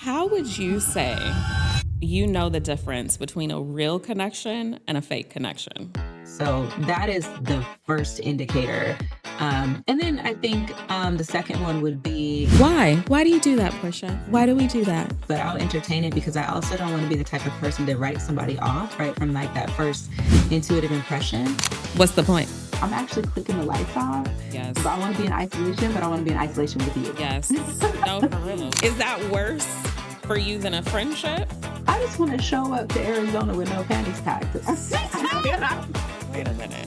How would you say you know the difference between a real connection and a fake connection? So that is the first indicator. And then I think the second one would be, Why? Why do you do that, Portia? Why do we do that? but I'll entertain it because I also don't want to be the type of person to write somebody off right from like that first intuitive impression. What's the point? I'm actually clicking the lights off. Yes. But I want to be in isolation, but I want to be in isolation with you. Yes. No, for real. Is that worse for you than a friendship? I just want to show up to Arizona with no panties packed. Wait a minute.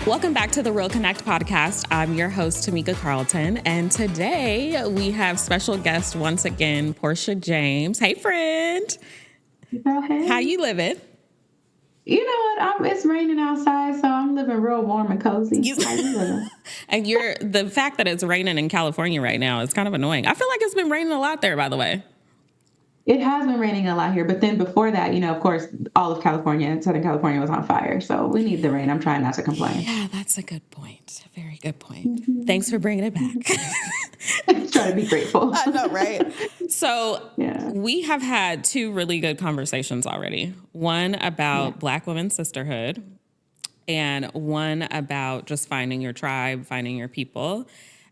Welcome back to the Real Connect podcast. I'm your host, Tamika Carlton, and today we have special guest once again, Portia James. Hey, friend. Hey. How you living? You know what? It's raining outside, so I'm living real warm and cozy. How you living? And the fact that it's raining in California right now is kind of annoying. I feel like it's been raining a lot there, by the way. It has been raining a lot here, but then before that, of course, all of California and Southern California was on fire. So we need the rain. I'm trying not to complain. Yeah, that's a good point. A very good point. Mm-hmm. Thanks for bringing it back. Try to be grateful. I know, right? So We have had two really good conversations already. One about Black women's sisterhood and one about just finding your tribe, finding your people.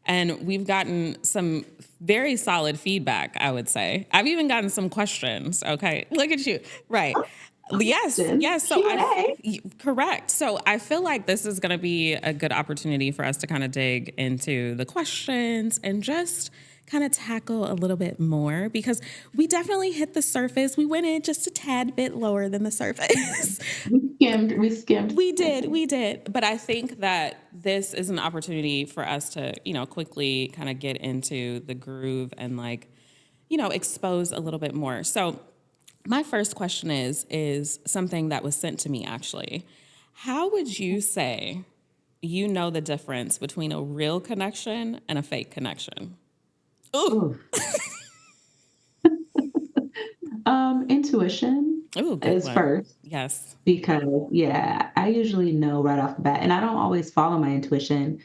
And we've gotten some very solid feedback, I would say. I've even gotten some questions. Okay, look at you. Right. Yes. So correct. So I feel like this is going to be a good opportunity for us to kind of dig into the questions and just kind of tackle a little bit more, because we definitely hit the surface. We went in just a tad bit lower than the surface. We skimmed. We did. But I think that this is an opportunity for us to, quickly kind of get into the groove and expose a little bit more. So my first question is something that was sent to me, actually. How would you say you know the difference between a real connection and a fake connection? Ooh. Intuition is first. Yes. Because, I usually know right off the bat. And I don't always follow my intuition.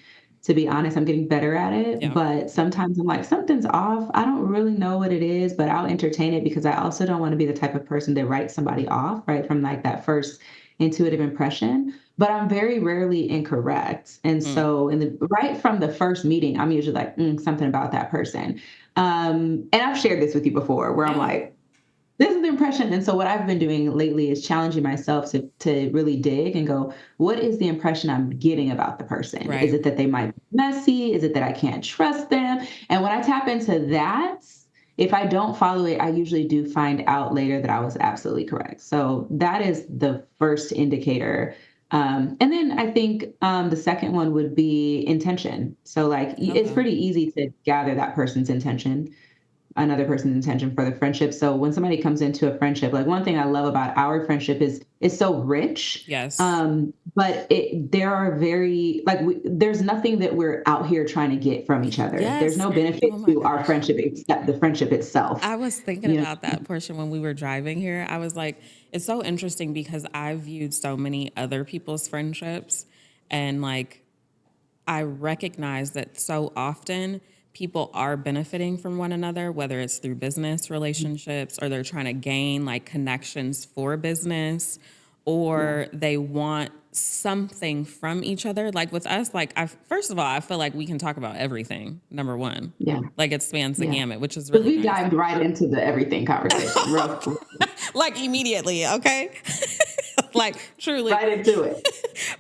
To be honest, I'm getting better at it. Yeah. But sometimes I'm like, something's off. I don't really know what it is, but I'll entertain it because I also don't want to be the type of person that writes somebody off right from like that first intuitive impression. But I'm very rarely incorrect. And so right from the first meeting, I'm usually like, something about that person. And I've shared this with you before where I'm like, this is the impression. And so what I've been doing lately is challenging myself to really dig and go, what is the impression I'm getting about the person? Right. Is it that they might be messy? Is it that I can't trust them? And when I tap into that, if I don't follow it, I usually do find out later that I was absolutely correct. So that is the first indicator. And then I think the second one would be intention. So it's pretty easy to gather that person's intention, another person's intention for the friendship. So when somebody comes into a friendship, like one thing I love about our friendship is it's so rich. Yes. But there are there's nothing that we're out here trying to get from each other. Yes. There's no benefit to our friendship except the friendship itself. I was thinking about that portion when we were driving here. I was like, it's so interesting because I viewed so many other people's friendships, and I recognize that so often people are benefiting from one another, whether it's through business relationships or they're trying to gain connections for business, or they want something from each other. Like with us, first of all, I feel like we can talk about everything, number one. Yeah. It spans the gamut, which is really we dived right into the everything conversation. Immediately, okay? Truly. Right into it.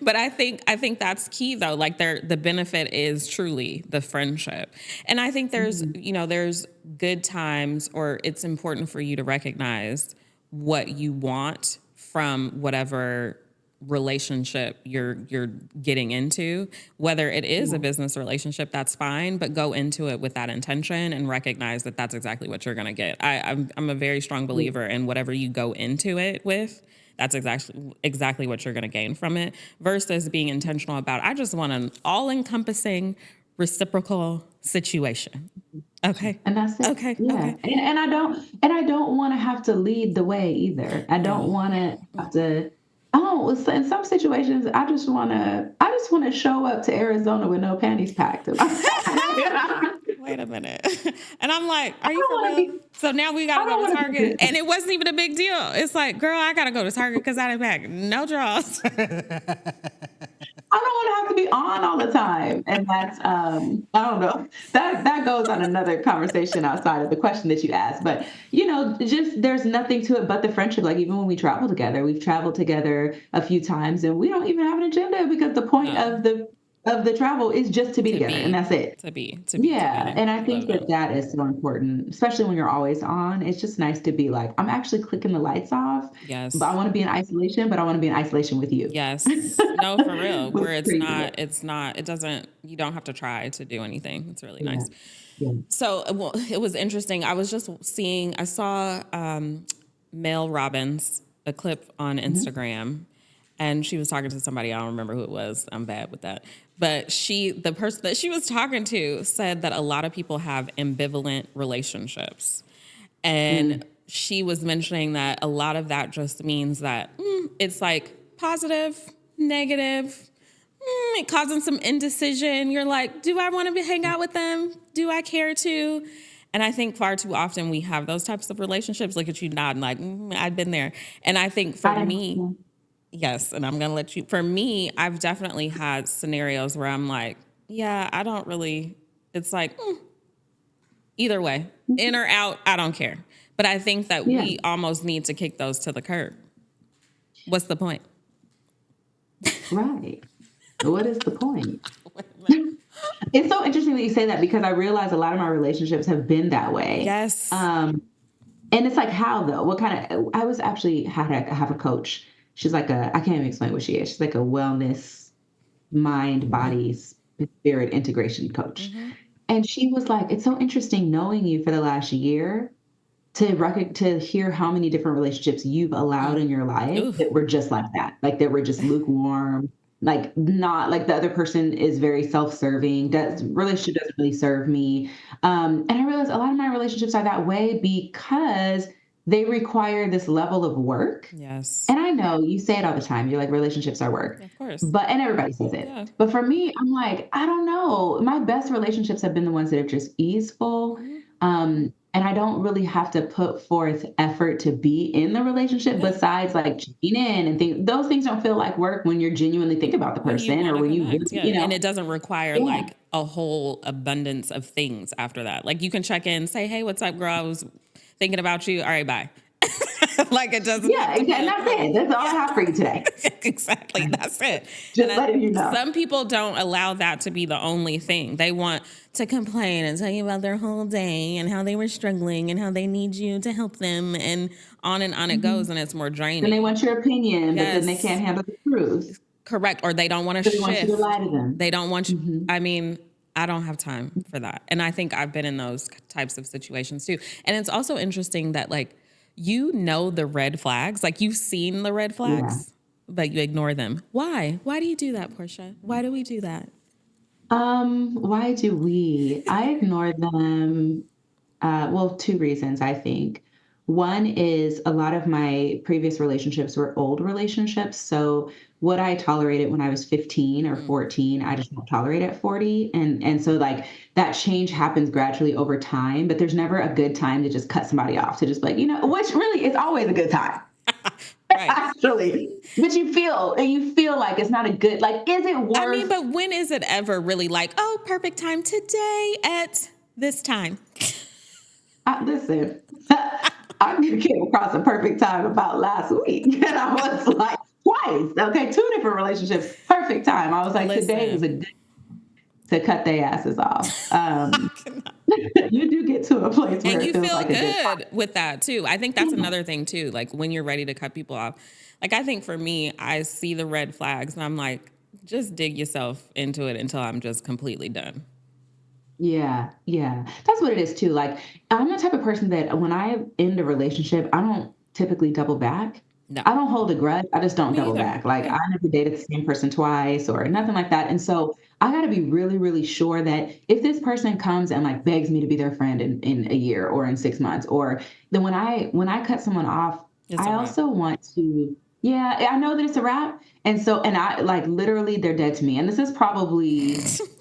But I think that's key though. The benefit is truly the friendship. And I think there's, there's good times, or it's important for you to recognize what you want from whatever relationship you're getting into. Whether it is a business relationship, that's fine, but go into it with that intention and recognize that that's exactly what you're going to get. I'm a very strong believer in whatever you go into it with, that's exactly what you're going to gain from it, versus being intentional about, I just want an all-encompassing reciprocal situation. Okay. And that's it. Okay. Yeah. Okay. And I don't want to have to lead the way either. I don't want to have to. Oh, in some situations, I just want to show up to Arizona with no panties packed. I minute. And I'm like, I are you don't for want to real? be. So now we got I to don't go to want to be Target. this. And it wasn't even a big deal. It's like, girl, I got to go to Target because I didn't pack no drawers. I don't want to have to be on all the time. And that's I don't know. That goes on another conversation outside of the question that you asked. But just there's nothing to it but the friendship. Like even when we travel together, we've traveled together a few times and we don't even have an agenda because the point No, of the travel is just to be to together and be, that's it. to be Yeah, together. and I I love think that. that that is so important, especially when you're always on. It's just nice to be like, I'm actually clicking the lights off, but I Yes. want to be in isolation, but I want to be in isolation with you. Yes. No, for real. Which Where is crazy. it doesn't, you don't have to try to do anything. It's really Yeah. nice. Yeah. So well, it was interesting. I saw Mel Robbins, a clip on Mhm. Instagram, and she was talking to somebody. I don't remember who it was. I'm bad with that. But the person that she was talking to said that a lot of people have ambivalent relationships. And Mm. she was mentioning that a lot of that just means that it's like positive, negative, causing some indecision. You're like, do I want to hang out with them? Do I care to? And I think far too often we have those types of relationships. Look at you nodding, like, I've been there. And I think for me, Yeah. yes, and I'm going to let you, for me, I've definitely had scenarios where I'm like, yeah, I don't really, it's like, either way, in or out, I don't care. But I think that Yeah. we almost need to kick those to the curb. What's the point? Right. What is the point? It's so interesting that you say that because I realize a lot of my relationships have been that way. Yes. And it's like, how though? What kind of? I was actually have a coach. She's like I can't even explain what she is. She's like a wellness, mind, body, spirit integration coach. And she was like, it's so interesting knowing you for the last year to hear how many different relationships you've allowed in your life Oof. that were just like that. Like that were just lukewarm, like not like the other person is very self-serving. That relationship doesn't really serve me. And I realized a lot of my relationships are that way because they require this level of work. Yes. And I know you say it all the time. You're like, relationships are work. Of course. But and everybody says it. Yeah. But for me, I'm like, I don't know. My best relationships have been the ones that are just easeful. And I don't really have to put forth effort to be in the relationship Yeah. besides like checking in and things. Those things don't feel like work when you're genuinely thinking about the When you person want or to when you connect, really, yeah. And it doesn't require yeah. like a whole abundance of things after that. Like you can check in, say, hey, what's up, girl? I was thinking about you. All right, bye. Like it doesn't have Yeah, to be and a that's it. That's all I have for you today. exactly. That's it. And Just letting you know. some people don't allow that to be the only thing. They want to complain and tell you about their whole day and how they were struggling and how they need you to help them and on it goes. And it's more And they draining. want your opinion, but then they Yes, can't handle the truth. correct. Or they don't want to So they want you to shift. lie to them. They don't want you. Hmm. I mean, I don't have time for that. And I think I've been in those types of situations too. And it's also interesting that like, you know the red flags, like you've seen the red Yeah. flags, but you ignore them. Why? Why do you do that, Portia? Why do we do that? Why do we? I ignore them. Well, two reasons, I think. One is a lot of my previous relationships were old relationships. So what I tolerated when I was 15 or 14, I just don't tolerate at 40. And so like that change happens gradually over time, but there's never a good time to just cut somebody off, to just like, which really is always a good time. Right. Actually. But you feel like it's not a good, like, is it I mean, worth but when is it ever really like, oh, perfect time today at this time? Listen, I came across a perfect time about last week, and I was like, twice, okay, two different relationships, perfect time. I was like, today is a Listen, good to cut their asses off. I cannot. You do get to a place where And it you feels feel like a good good with that too. I think that's time. another thing too. Like when you're ready to cut people off. Like I think for me, I see the red flags and I'm like, just dig yourself into it until I'm just completely done. Yeah, yeah. That's what it is too. Like, I'm the type of person that when I end a relationship, I don't typically double back. No, I don't hold a grudge. I just don't me double either. back. Like, Yeah. I never dated the same person twice or nothing like that. And so I got to be really, really sure that if this person comes and like begs me to be their friend in a year or in 6 months, or then when I cut someone off, It's a I wrap. also want to, yeah, I know that it's a wrap. And I like literally they're dead to me. And this is probably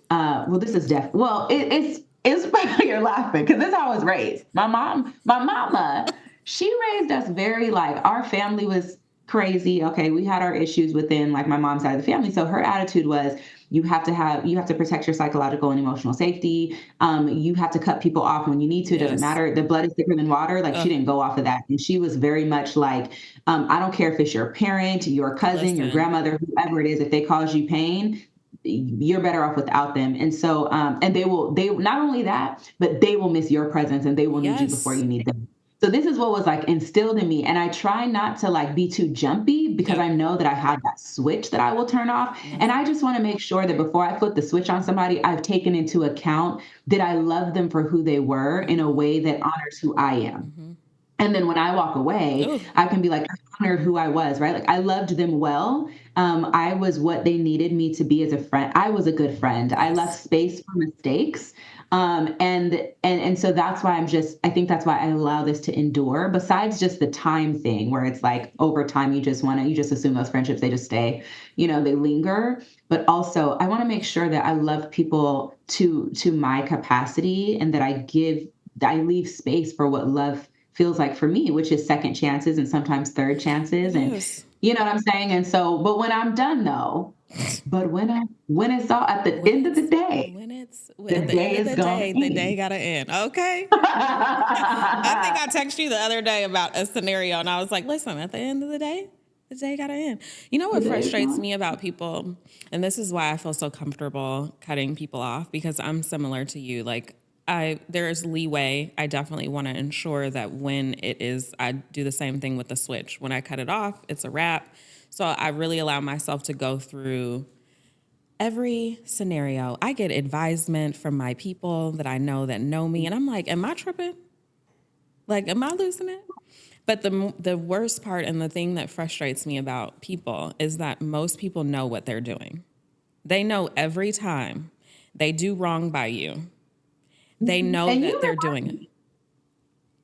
well, this is well, it's It's you're laughing because this is how I was raised. My mama, she raised us very like our family was crazy. Okay, we had our issues within like my mom's side of the family. So her attitude was you have to protect your psychological and emotional safety. You have to cut people off when you need to. It doesn't Yes. matter. The blood is thicker than water. Like she Ugh, didn't go off of that. And she was very much like, I don't care if it's your parent, your cousin, your listen. grandmother, whoever it is, if they cause you pain, you're better off without them. And so, and they not only that, but they will miss your presence and they will need you before Yes. you need them. So this is what was like instilled in me. And I try not to like be too jumpy because Yep. I know that I have that switch that I will turn off. And Yes. I just want to make sure that before I flip the switch on somebody, I've taken into account that I love them for who they were in a Mhm. way that honors who I am. Mhm. And then when I walk away, Ooh. I can be like, I honored who I was, right? Like I loved them well. I was what they needed me to be as a friend. I was a good friend. I left Yes. space for mistakes. And so that's why I think that's why I allow this to endure, besides just the time thing where it's like over time you just assume those friendships, they just stay, they linger. But also I want to make sure that I love people to my capacity and that I leave space for what love feels like for me, which is second chances and sometimes third chances. And Yes. you know what I'm saying? And so, but when I'm done though, when it's all at the end of the day, At the the end day of is the gonna day, the day end. gotta end. Okay. I think I texted you the other day about a scenario and I was like, listen, at the end of the day gotta end. You know The what day is frustrates gone. me about people? And this is why I feel so comfortable cutting people off because I'm similar to you. Like there is leeway. I definitely want to ensure that when it is, I do the same thing with the switch. When I cut it off, it's a wrap. So I really allow myself to go through every scenario. I get advisement from my people that I know that know me, and I'm like, am I tripping? Like, am I losing it? But the worst part and the thing that frustrates me about people is that most people know what they're doing. They know every time they do wrong by you, they know And that they're doing it.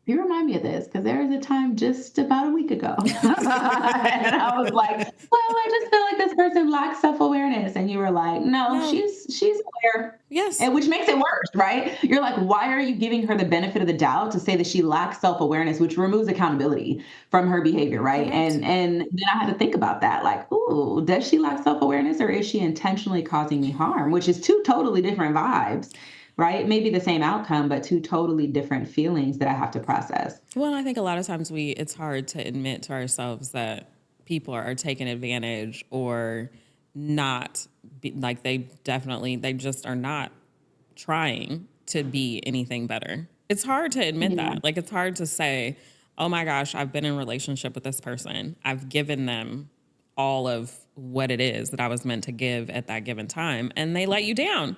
you remind me of this because there was a time just about a week ago, and I was like, "Well, I just feel like this person lacks self awareness," and you were like, "No, No, she's aware," yes, and which makes it worse, right? You're like, "Why are you giving her the benefit of the doubt to say that she lacks self awareness," which removes accountability from her behavior, right? correct. And then I had to think about that, like, "Ooh, does she lack self awareness, or is she intentionally causing me harm?" Which is two totally different vibes, right? Maybe the same outcome, but two totally different feelings that I have to process. Well, I think a lot of times it's hard to admit to ourselves that people are taking advantage or not like they just are not trying to be anything better. It's hard to admit Yeah. that. Like it's hard to say, "Oh my gosh, I've been in a relationship with this person. I've given them all of what it is that I was meant to give at that given time and they let you down."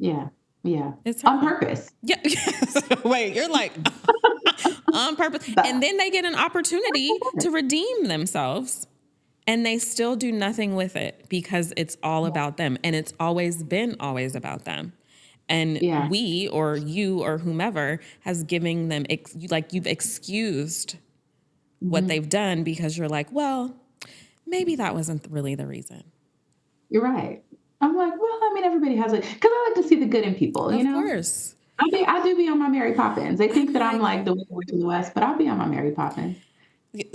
Yeah. Yeah. It's On hurtful. purpose. Yeah. Wait, you're like on purpose. And But then they get an opportunity to redeem themselves and they still do nothing with it because it's all yeah. about them. And it's always been always about them. And Yeah. we or you or whomever has given them, like you've excused what Mhm. they've done because you're like, well, maybe that wasn't really the reason. You're right. I'm like, well, I mean, everybody has it because I like to see the good in people, you Of know? course. I do be on my Mary Poppins. They think I'm that I'm like, like the Wicked Witch in the West, but I'll be on my Mary Poppins.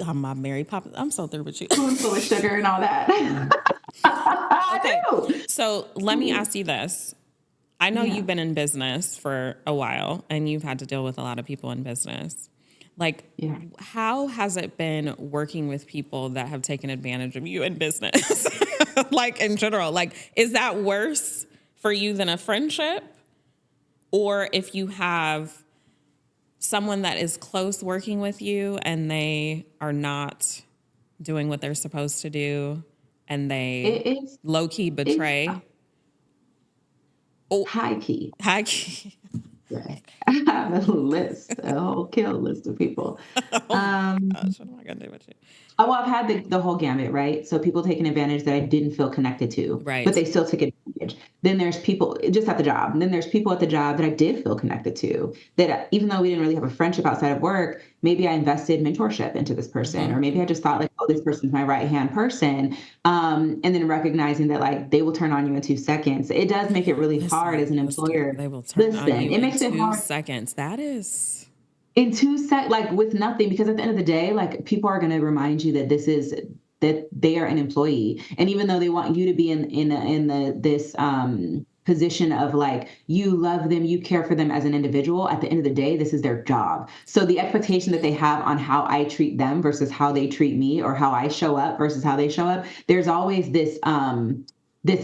I'm my Mary Poppins. I'm so through with you. Spoonful of sugar and all that. I Okay. do. So let me ask you this. I know Yeah. you've been in business for a while and you've had to deal with a lot of people in business. Like, Yeah. how has it been working with people that have taken advantage of you in business? Like, in general, like, is that worse for you than a friendship? Or if you have someone that is close working with you and they are not doing what they're supposed to do and they It, it's low key it's betray? Oh, high key. high key. Yeah. I have a list, a whole kill list of people. Oh my Um, gosh, what am I gonna do with you? Oh, well, I've had the whole gamut, right? So people taking advantage that I didn't feel connected to, but Right. they still took advantage. Then there's people just at the job. And then there's people at the job that I did feel connected to, that even though we didn't really have a friendship outside of work, maybe I invested mentorship into this person, or maybe I just thought like, oh, this person's my right hand person. And then recognizing that like they will turn on you in 2 seconds. It does make it really hard Listen, as an yes, girl, employer. they will turn on Listen, you it in makes it 2 seconds. That is, in 2 sec, like with nothing, because at the end of the day, like people are going to remind you that that they are an employee, and even though they want you to be in the this position of like you love them, you care for them as an individual, at the end of the day, this is their job. So the expectation that they have on how I treat them versus how they treat me, or how I show up versus how they show up, there's always this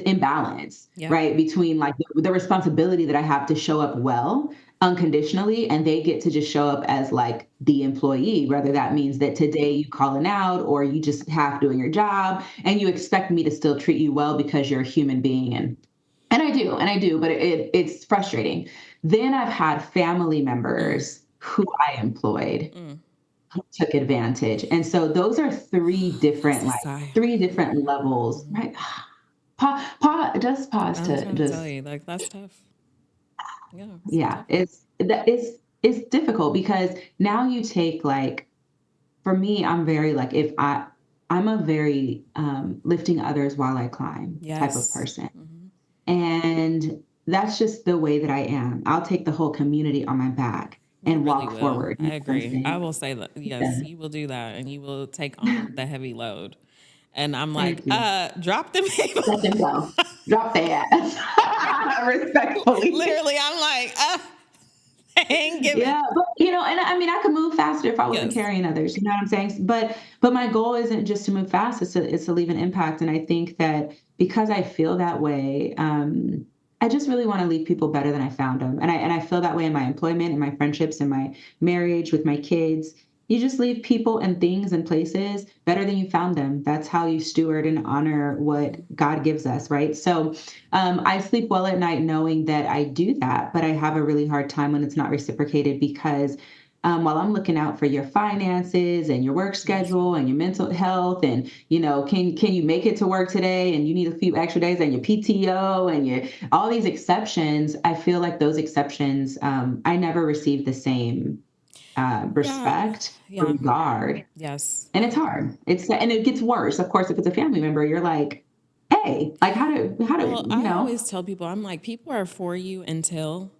imbalance, yeah. right, between like the responsibility that I have to show up well unconditionally, and they get to just show up as like the employee, whether that means that today you calling out or you just half doing your job, and you expect me to still treat you well because you're a human being. And I do, but it's frustrating. Then I've had family Mm, members who I employed mm. who took advantage. And so those are That's a sigh. three different levels, Mhm. right? Just pause I'm to trying to tell just, you, like, that's tough. Yeah, it's yeah, tough. it's difficult because now you take like, for me, I'm very like, I'm a very lifting others while I climb type of Yes. person. Hmm. And that's just the way that I am. I'll take the whole community on my back You and really walk will. forward. You I know what I'm agree. I saying? will say that, yes, Yeah. you will do that and you will take on the heavy load. And I'm like, Thank you. drop the people. Let them go. Drop their ass. Respectfully. Literally, I'm like, ain't giving. Yeah, but and I mean, I could move faster if I wasn't Yes. carrying others. You know what I'm saying? But my goal isn't just to move fast; it's to leave an impact. And I think that because I feel that way, I just really want to leave people better than I found them. And I feel that way in my employment, in my friendships, in my marriage, with my kids. You just leave people and things and places better than you found them. That's how you steward and honor what God gives us, right? So I sleep well at night knowing that I do that, but I have a really hard time when it's not reciprocated because while I'm looking out for your finances and your work Yes. schedule and your mental health, and can you make it to work today, and you need a few extra days and your PTO and your all these exceptions, I feel like those exceptions I never receive the same Yeah. respect or Yeah. regard, Yes. and it's hard. And it gets worse, of course, if it's a family member. You're like, hey, like how do Well, I always tell people, I'm like, people are for you until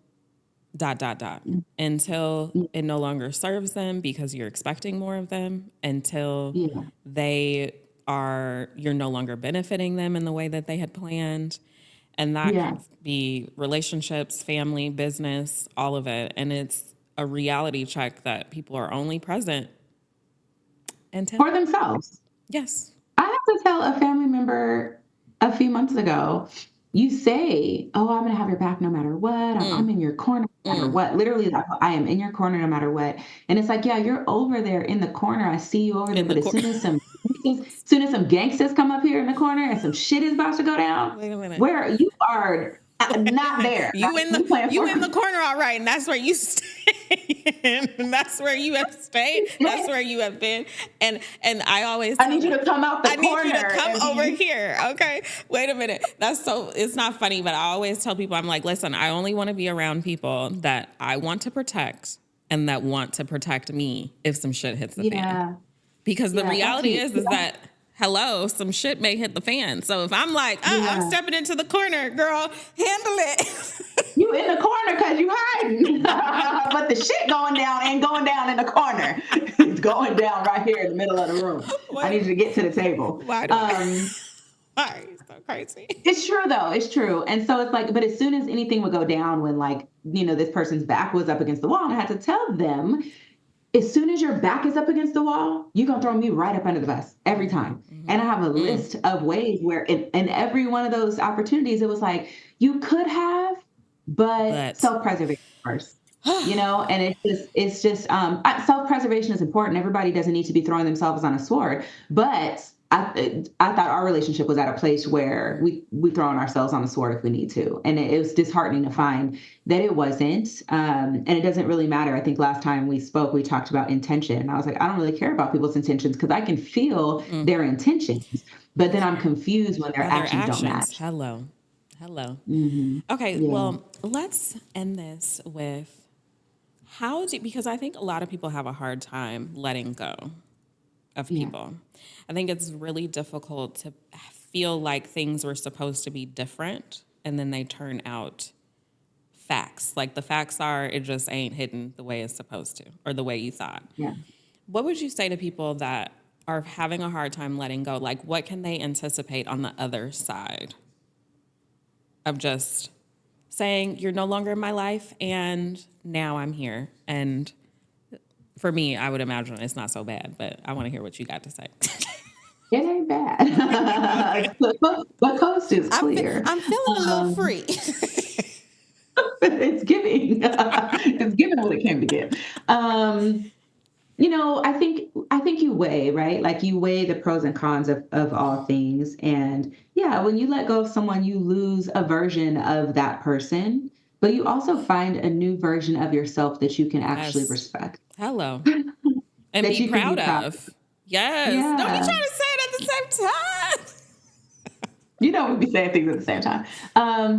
dot, dot, dot, until it no longer serves them because you're expecting more of them, until Yeah, you're no longer benefiting them in the way that they had planned. And that yeah, can be relationships, family, business, all of it. And it's a reality check that people are only present until, for themselves. yes. I have to tell a family member a few months ago, you say, "Oh, I'm gonna have your back no matter what. I'm Mm, in your corner no matter mm. what." Literally, I am in your corner no matter what. And it's like, yeah, you're over there in the corner. I see you over there. In the But court. as soon as some gangsters come up here in the corner and some shit is about to go down, Wait a minute. where you are Wait a not minute. there. Right? You playing You for in the corner, all right, and that's where you stay. And that's where you have stayed. That's where you have been. And I always I tell need you them, to come out the I need you to corner come and over be. here. Okay. Wait a minute. It's not funny, but I always tell people, I'm like, listen, I only want to be around people that I want to protect and that want to protect me if some shit hits the fan. Yeah, Because the yeah, that's reality you. is that hello, some shit may hit the fan. So if I'm like, I'm Yeah. stepping into the corner, girl, handle it. You in the corner because you hiding. But the shit going down ain't going down in the corner. It's going down right here in the middle of the room. I Wait, need you to get to the table. why do I? Why are you so crazy? It's true though. It's true. And so it's like, but as soon as anything would go down, when like, this person's back was up against the wall, and I had to tell them, as soon as your back is up against the wall, you're gonna throw me right up under the bus every Mm-hmm, time. And I have a mm-hmm. list of ways where in every one of those opportunities, it was like, you could have, but But self-preservation first. And it's just self-preservation is important. Everybody doesn't need to be throwing themselves on a sword, but I thought our relationship was at a place where we throwing ourselves on the sword if we need to, and it was disheartening to find that it wasn't. And it doesn't really matter. I think last time we spoke, we talked about intention, and I was like, I don't really care about people's intentions because I can feel their intentions, but then I'm confused when their other actions don't actions, match. hello. Hello. Hmm. Okay, Yeah. well, let's end this with because I think a lot of people have a hard time letting go of Yeah. people. I think it's really difficult to feel like things were supposed to be different and then they turn out facts. Like the facts are, it just ain't hitting the way it's supposed to or the way you thought. Yeah. What would you say to people that are having a hard time letting go? Like, what can they anticipate on the other side of just saying, you're no longer in my life and now I'm here? And for me, I would imagine it's not so bad, but I want to hear what you got to say. It ain't bad. But coast is clear. I'm feeling a little Um, free. it's giving. It's giving what it came to give. Um, I think you weigh, right? Like you weigh the pros and cons of all things. And yeah, when you let go of someone, you lose a version of that person, but you also find a new version of yourself that you can actually Yes. respect, Hello. And that be you can be proud proud of. of. Yes. Don't be Yeah. trying to say it at the same time. We'd be saying things at the same time.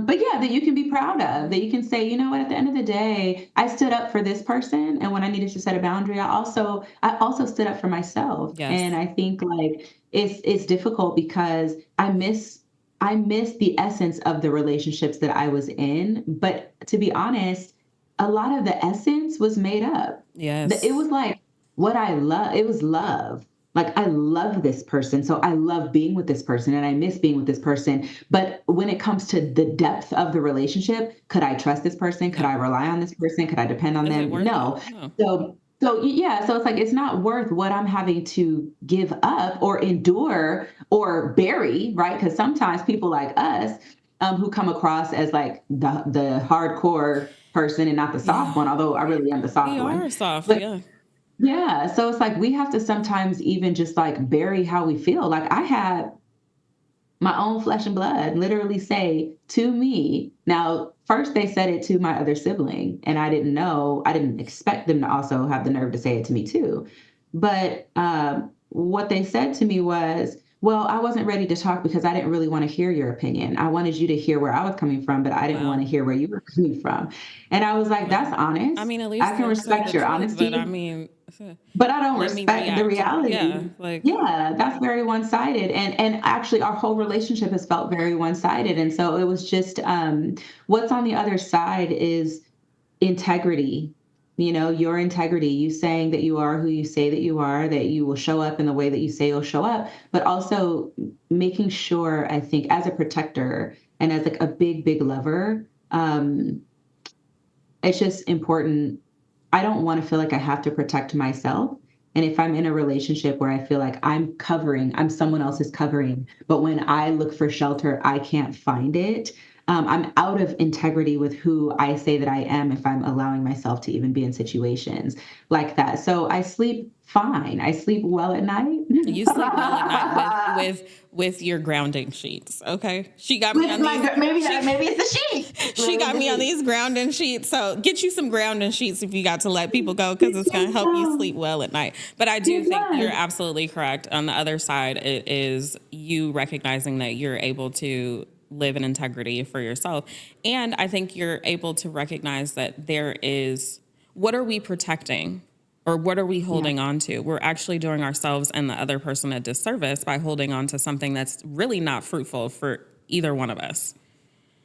But yeah, that you can be proud of, that you can say, you know what, at the end of the day, I stood up for this person. And when I needed to set a boundary, I also stood up for myself. And Yes. I think like it's difficult because I miss the essence of the relationships that I was in. But to be honest, a lot of the essence was made up. It Yes. was like what I love, it was love. Like I love this person, so I love being with this person and I miss being with this person. But when it comes to the depth of the relationship, could I trust this person? Could No. I rely on this person? Could I depend on Is it them? worth it? No. No. So it's like it's not worth what I'm having to give up or endure or bury, right? Because sometimes people like us, who come across as like the hardcore person and not the Yeah. soft one, although I really am the We soft one. are soft. But Yeah. yeah, so it's like we have to sometimes even just like bury how we feel. Like I had my own flesh and blood literally say to me, now, first they said it to my other sibling, and I didn't know, I didn't expect them to also have the nerve to say it to me too. But what they said to me was, well, I wasn't ready to talk because I didn't really want to hear your opinion. I wanted you to hear where I was coming from, but I didn't want Wow. to hear where you were coming from. And I was like, that's Well, I honest. mean, at I least can they'll tell respect the your truth, but I honesty, mean, but I don't let me respect the react. reality. Yeah. Like, Yeah, that's very one-sided. And actually our whole relationship has felt very one-sided. And so it was just what's on the other side is integrity. Your integrity, you saying that you are who you say that you are, that you will show up in the way that you say you'll show up, but also making sure, I think, as a protector and as like a big, big lover, it's just important. I don't want to feel like I have to protect myself. And if I'm in a relationship where I feel like I'm someone else's covering, but when I look for shelter, I can't find it. I'm out of integrity with who I say that I am if I'm allowing myself to even be in situations like that. So I sleep fine. I sleep well at night. you sleep well at night with your grounding sheets. Okay. She got me With on these. maybe it's the sheet. She Maybe it's got the me on sheet. these grounding sheets. So get you some grounding sheets if you got to let people go because it's going to help you sleep well at night. But I do It think you're does. absolutely correct. On the other side, it is you recognizing that you're able to live in integrity for yourself. And I think you're able to recognize that there is what are we protecting? Or what are we Yeah. holding on to? We're actually doing ourselves and the other person a disservice by holding on to something that's really not fruitful for either one of us.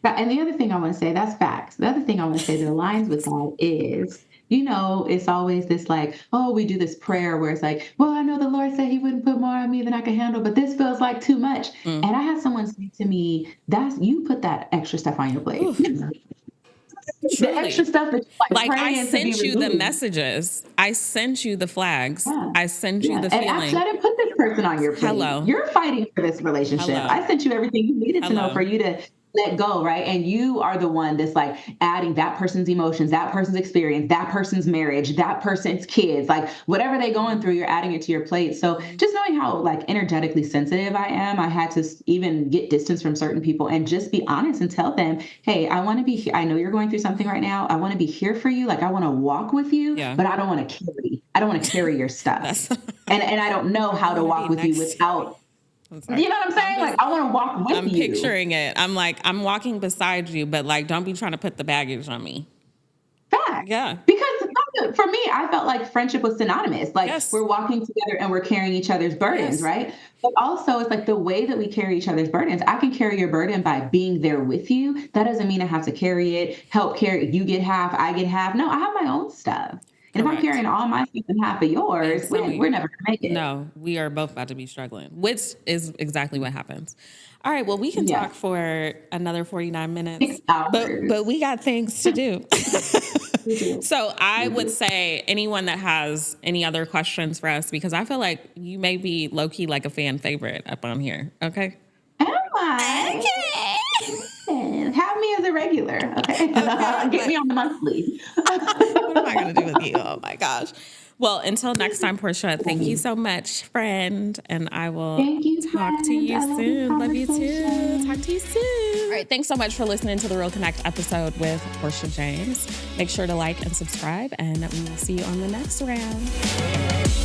And the other thing I want to say, that's facts. The other thing I want to say that aligns with that is, it's always this like, oh, we do this prayer where it's like, well, I know the Lord said he wouldn't put more on me than I can handle, but this feels like too much. Mm. And I had someone say to me, that's you put that extra stuff on your plate. Ooh, The extra truly. stuff that you're like Like I praying to be sent you the removed. messages. I sent you the flags. Yeah. I sent you Yeah. the And actually, feeling. I didn't put this person on your plate. Hello. You're fighting for this relationship. Hello. I sent you everything you needed to know for Hello. you to let go, right? And you are the one that's like adding that person's emotions, that person's experience, that person's marriage, that person's kids, like whatever they're going through, you're adding it to your plate. So just knowing how like energetically sensitive I am, I had to even get distance from certain people and just be honest and tell them, hey, I want to be here. I know you're going through something right now. I want to be here for you. Like I want to walk with you, Yeah. but I don't want to carry your stuff. That's And I don't know I how to want to be walk with you next to you. without You know what I'm saying? Like, I want to walk with I'm you. picturing it. I'm like, I'm walking beside you, but like, don't be trying to put the baggage on me. Fact. Yeah. Because for me, I felt like friendship was synonymous. Like, Yes. we're walking together and we're carrying each other's burdens, Yes. right? But also, it's like the way that we carry each other's burdens. I can carry your burden by being there with you. That doesn't mean I have to carry it, help carry it. You get half, I get half. No, I have my own stuff. And if I'm Correct. carrying all my stuff and half of yours, we're never going to make it. No, we are both about to be struggling, which is exactly what happens. All right, well, we can Yeah. talk for another 49 minutes, 6 hours. but we got things to do. We do. So I would say anyone that has any other questions for us, because I feel like you may be low-key like a fan favorite up on here, okay? Am I? Okay. Have me as a regular, okay? Get me on the monthly. What am I going to do with you? Oh, my gosh. Well, until next time, Portia, thank you so much, friend. And I will Thank you, talk to friend. you I love this soon. Love you too. conversation. Talk to you soon. All right. Thanks so much for listening to the Real Connect episode with Portia James. Make sure to like and subscribe, and we will see you on the next round.